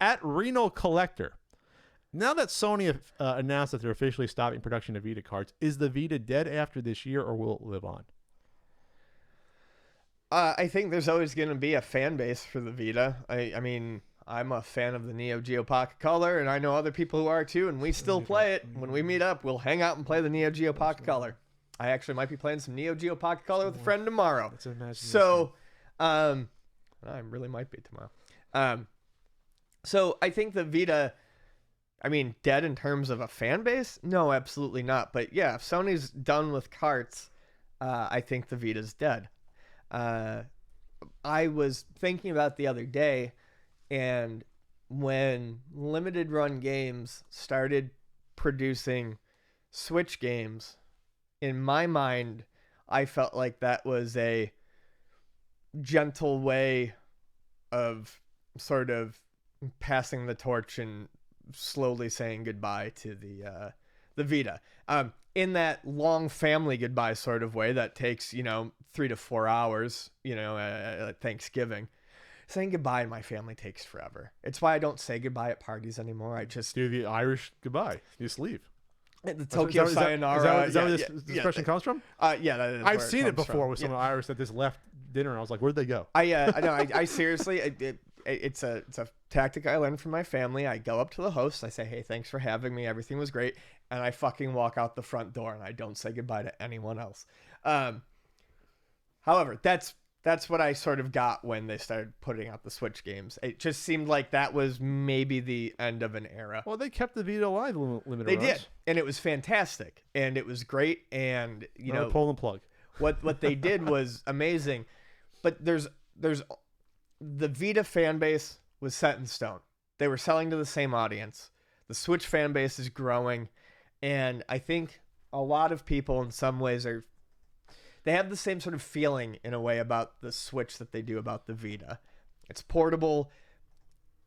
At Reno Collector. Now that Sony announced that they're officially stopping production of Vita cards, is the Vita dead after this year, or will it live on? I think there's always going to be a fan base for the Vita. I mean, I'm a fan of the Neo Geo Pocket Color, and I know other people who are too, and we still play it. When we meet up, we'll hang out and play the Neo Geo Pocket Color. I actually might be playing some Neo Geo Pocket Color with a friend tomorrow. So, I really might be tomorrow. So I think the Vita, I mean, dead in terms of a fan base? No, absolutely not. But yeah, if Sony's done with carts, I think the Vita's dead. I was thinking about the other day, and when limited run games started producing Switch games, in my mind, I felt like that was a gentle way of sort of passing the torch and slowly saying goodbye to the Vita. In that long family goodbye sort of way that takes, 3 to 4 hours, at Thanksgiving. Saying goodbye in my family takes forever. It's why I don't say goodbye at parties anymore. I just do the Irish goodbye. You just leave. The Tokyo Sayonara. Is that where this expression comes from? Yeah, that is. I've seen it before with some Irish that just left dinner, and I was like, where'd they go? I know. I seriously, it's a tactic I learned from my family. I go up to the host. I say, hey, thanks for having me. Everything was great. And I fucking walk out the front door, and I don't say goodbye to anyone else. However, that's what I sort of got when they started putting out the Switch games. It just seemed like that was maybe the end of an era. Well, they kept the Vita alive limited They runs. did, and it was fantastic, and it was great, and pulling the plug. What they did was amazing, but there's the Vita fan base was set in stone. They were selling to the same audience. The Switch fan base is growing, and I think a lot of people in some ways they have the same sort of feeling in a way about the Switch that they do about the Vita. It's portable.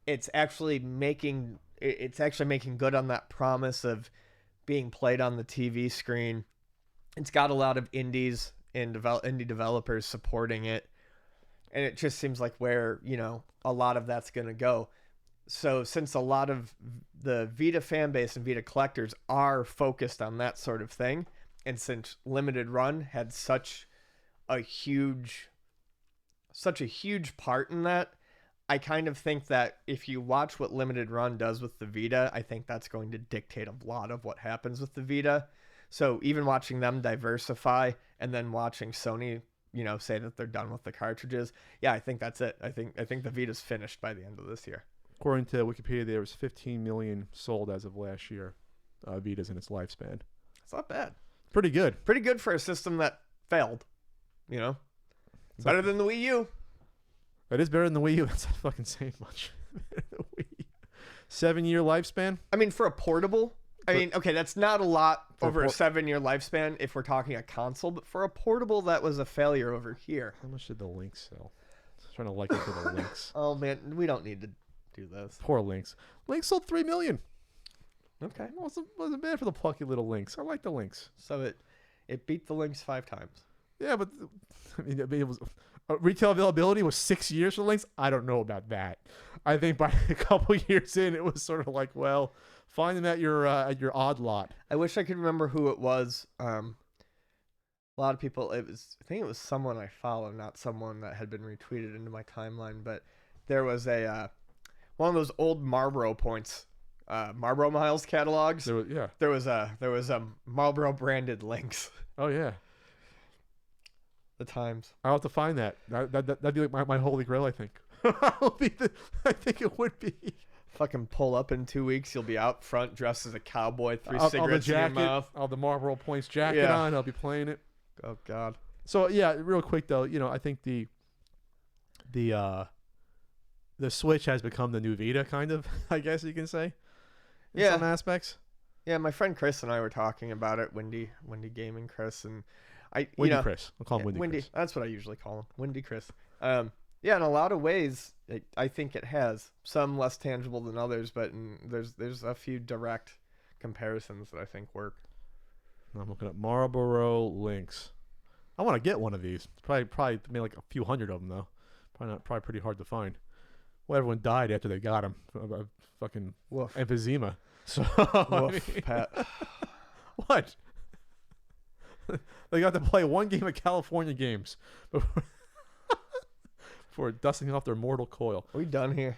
It's actually making good on that promise of being played on the TV screen. It's got a lot of indies and indie developers supporting it. And it just seems like where, a lot of that's going to go. So since a lot of the Vita fan base and Vita collectors are focused on that sort of thing, and since Limited Run had such a huge part in that, I kind of think that if you watch what Limited Run does with the Vita, I think that's going to dictate a lot of what happens with the Vita. So even watching them diversify and then watching Sony, say that they're done with the cartridges, yeah, I think that's it. I think the Vita's finished by the end of this year. According to Wikipedia, there was 15 million sold as of last year. Vitas in its lifespan. It's not bad. Pretty good. Pretty good for a system that failed. It's better than the Wii U. It is better than the Wii U. That's not fucking saying much. 7-year lifespan? I mean, for a portable, that's not a lot over a 7-year lifespan if we're talking a console, but for a portable, that was a failure over here. How much did the Lynx sell? I was trying to like it for the Lynx. Oh, man, we don't need to do this. Poor Lynx. Lynx sold 3 million. Okay. Wasn't bad for the plucky little Lynx. I like the Lynx. So it beat the Lynx 5 times. Yeah, but it was retail availability was 6 years for Lynx. I don't know about that. I think by a couple years in, it was sort of like, well, find them at your odd lot. I wish I could remember who it was. A lot of people. I think it was someone I follow, not someone that had been retweeted into my timeline. But there was one of those old Marlboro points. Marlboro Miles catalogs. There was a Marlboro branded Lynx. Oh yeah, the times. I'll have to find that. That'd be like my holy grail. I think. I think it would be. Fucking pull up in 2 weeks. You'll be out front dressed as a cowboy, 3 cigarettes in your mouth. I'll the Marlboro Points jacket on. I'll be playing it. Oh God. So yeah, real quick though, I think the Switch has become the new Vita, kind of. I guess you can say. In some aspects. Yeah, my friend Chris and I were talking about it. Windy Gaming Chris and Chris. I'll call him Windy. Chris. That's what I usually call him, Windy Chris. Yeah, in a lot of ways, I think it has some less tangible than others, but there's a few direct comparisons that I think work. I'm looking at Marlboro Lynx. I want to get one of these. Probably maybe like a few hundred of them though. Probably pretty hard to find. Well, everyone died after they got him. Fucking Woof. emphysema. So I Woof, mean, Pat. what? They got to play one game of California games before dusting off their mortal coil. Are we done here?